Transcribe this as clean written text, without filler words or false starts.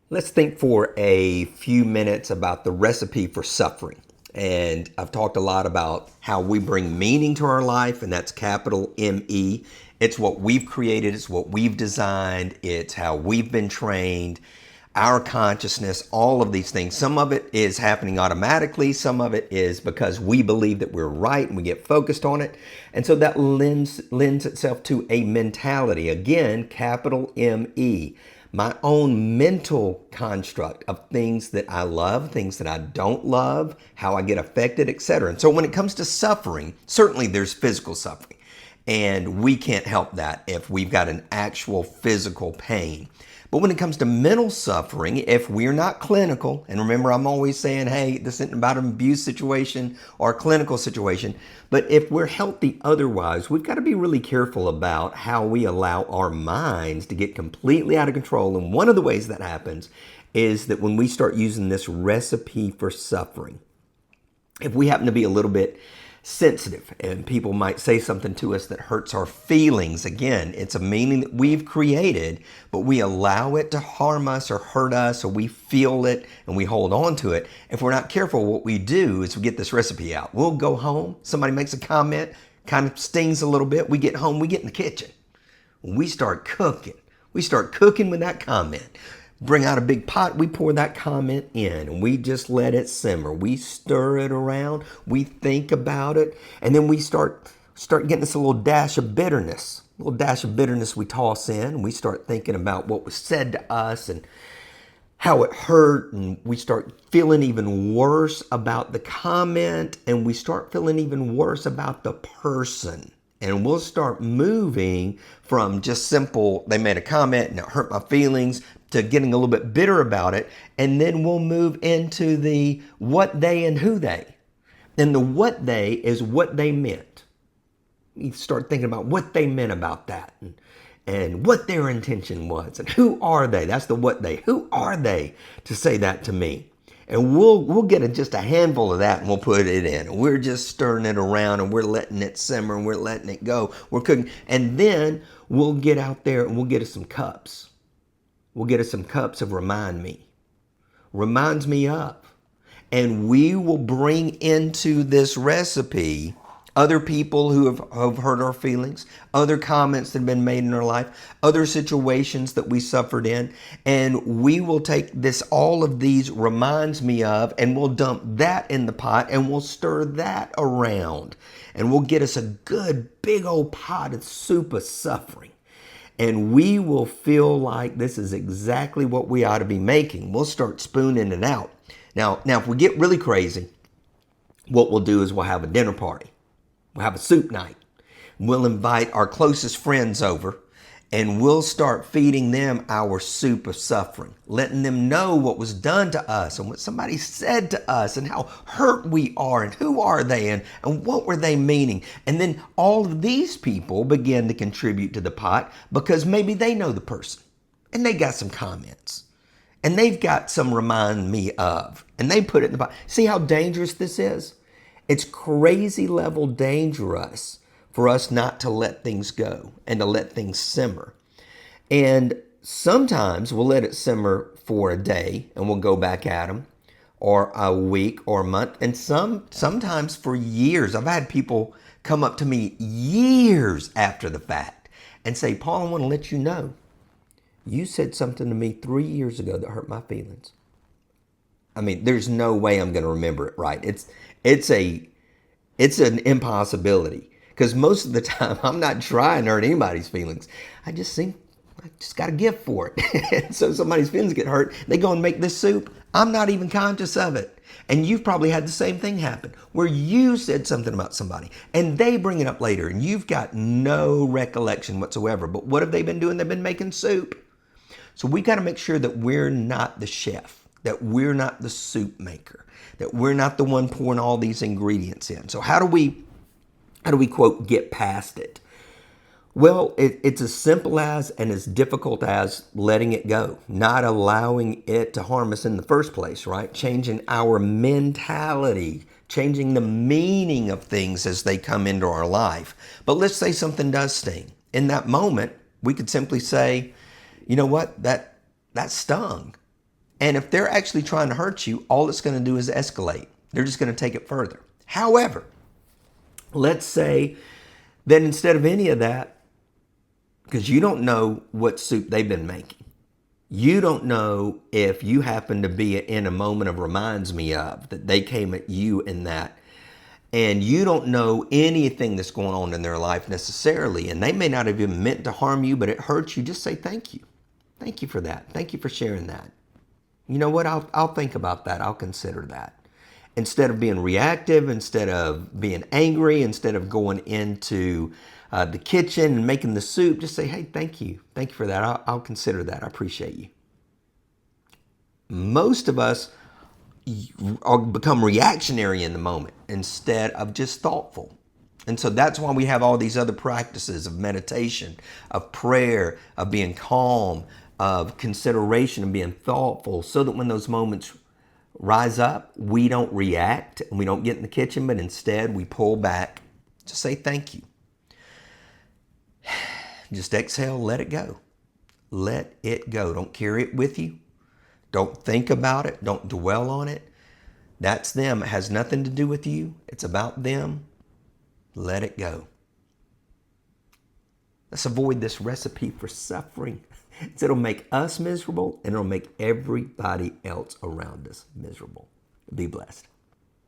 Let's think for a few minutes about the recipe for suffering. And I've talked a lot about how we bring meaning to our life, and that's capital M-E. It's what we've created, it's what we've designed, it's how we've been trained, our consciousness, all of these things. Some of it is happening automatically, some of it is because we believe that we're right and we get focused on it. And so that lends itself to a mentality. Again, capital M-E, my own mental construct of things that I love, things that I don't love, how I get affected, etc. And so when it comes to suffering, certainly there's physical suffering. And we can't help that if we've got an actual physical pain. But when it comes to mental suffering, if we're not clinical, and remember I'm always saying, hey, this isn't about an abuse situation or a clinical situation, but if we're healthy otherwise, we've got to be really careful about how we allow our minds to get completely out of control. And one of the ways that happens is that when we start using this recipe for suffering, if we happen to be a little bit sensitive and people might say something to us that hurts our feelings, again, it's a meaning that we've created, but we allow it to harm us or hurt us, or we feel it and we hold on to it. If we're not careful, what we do is we get this recipe out. We'll go home, somebody makes a comment, kind of stings a little bit. We get home, we get in the kitchen. We start cooking. We start cooking with that comment. Bring out a big pot, we pour that comment in, and we just let it simmer. We stir it around, we think about it, and then we start getting this little dash of bitterness. A little dash of bitterness we toss in, and we start thinking about what was said to us and how it hurt, and we start feeling even worse about the comment, and we start feeling even worse about the person. And we'll start moving from just simple, they made a comment and it hurt my feelings, to getting a little bit bitter about it. And then we'll move into the what they and who they. And the what they is what they meant. You start thinking about what they meant about that, and what their intention was. And who are they? That's the what they. Who are they to say that to me? And we'll get just a handful of that and we'll put it in. And we're just stirring it around and we're letting it simmer and we're letting it go. We're cooking. And then we'll get out there and we'll get us some cups. We'll get us some cups of remind me. Reminds me of. And we will bring into this recipe other people who have hurt our feelings, other comments that have been made in our life, other situations that we suffered in, and we will take all of these reminds me of, and we'll dump that in the pot, and we'll stir that around, and we'll get us a good big old pot of soup of suffering. And we will feel like this is exactly what we ought to be making. We'll start spooning it out. Now, if we get really crazy, what we'll do is we'll have a dinner party. We'll have a soup night. We'll invite our closest friends over and we'll start feeding them our soup of suffering, letting them know what was done to us and what somebody said to us and how hurt we are and who are they and what were they meaning. And then all of these people begin to contribute to the pot because maybe they know the person and they got some comments and they've got some remind me of, and they put it in the pot. See how dangerous this is? It's crazy level dangerous for us not to let things go and to let things simmer. And sometimes we'll let it simmer for a day and we'll go back at them, or a week or a month, and sometimes for years. I've had people come up to me years after the fact and say, Paul, I want to let you know, you said something to me 3 years ago that hurt my feelings. I mean, there's no way I'm going to remember it right. It's an impossibility because most of the time I'm not trying to hurt anybody's feelings. I just got a gift for it. And so somebody's feelings get hurt. They go and make this soup. I'm not even conscious of it. And you've probably had the same thing happen where you said something about somebody and they bring it up later and you've got no recollection whatsoever. But what have they been doing? They've been making soup. So we got to make sure that we're not the chef, that we're not the soup maker, that we're not the one pouring all these ingredients in. So how do we quote, get past it? Well, it's as simple as and as difficult as letting it go, not allowing it to harm us in the first place, right? Changing our mentality, changing the meaning of things as they come into our life. But let's say something does sting. In that moment, we could simply say, you know what, that stung. And if they're actually trying to hurt you, all it's going to do is escalate. They're just going to take it further. However, let's say that instead of any of that, because you don't know what soup they've been making, you don't know if you happen to be in a moment of reminds me of that they came at you in that, and you don't know anything that's going on in their life necessarily, and they may not have even meant to harm you, but it hurts you. Just say thank you. Thank you for that. Thank you for sharing that. You know what? I'll think about that. I'll consider that. Instead of being reactive, instead of being angry, instead of going into the kitchen and making the soup, just say, hey, thank you. Thank you for that. I'll consider that. I appreciate you. Most of us become reactionary in the moment instead of just thoughtful. And so that's why we have all these other practices of meditation, of prayer, of being calm, of consideration, and being thoughtful, so that when those moments rise up, we don't react and we don't get in the kitchen, but instead we pull back to say thank you. Just exhale, let it go. Let it go. Don't carry it with you. Don't think about it. Don't dwell on it. That's them. It has nothing to do with you. It's about them. Let it go. Let's avoid this recipe for suffering. It'll make us miserable, and it'll make everybody else around us miserable. Be blessed.